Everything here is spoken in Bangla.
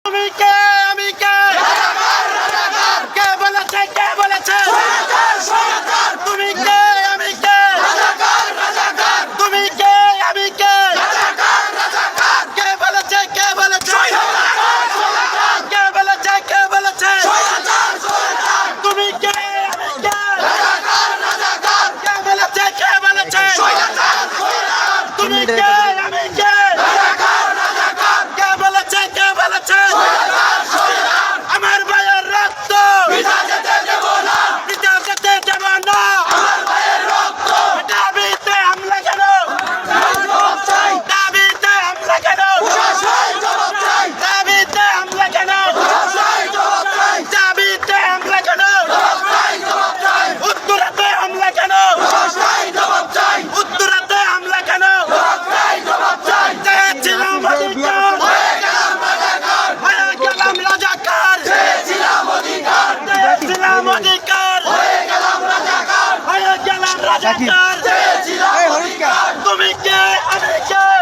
তুমি কে আমি কে কে বলেছে তুমি কে আমি কে তুমি কে আমি কে কে বলেছে কে বলেছে তুমি কে আমি কে কে বলেছে তুমি কে আমি কে কে বলেছে আমার ভাইয়ের রক্ত পিতা যেতে দেব না দাবিতে হামলা কেন দাবিতে হামলা কেন দাবিতে হামলা কেন দাবিতে হামলা কেন উত্তরাতে হামলা কেন উত্তরাতে হামলা কেন চেয়েছিলাম অধিকার হয়ে গেলাম রাজাকার চেয়েছিলাম অধিকার হয়ে গেলাম রাজাকার তুমি কে আমি কে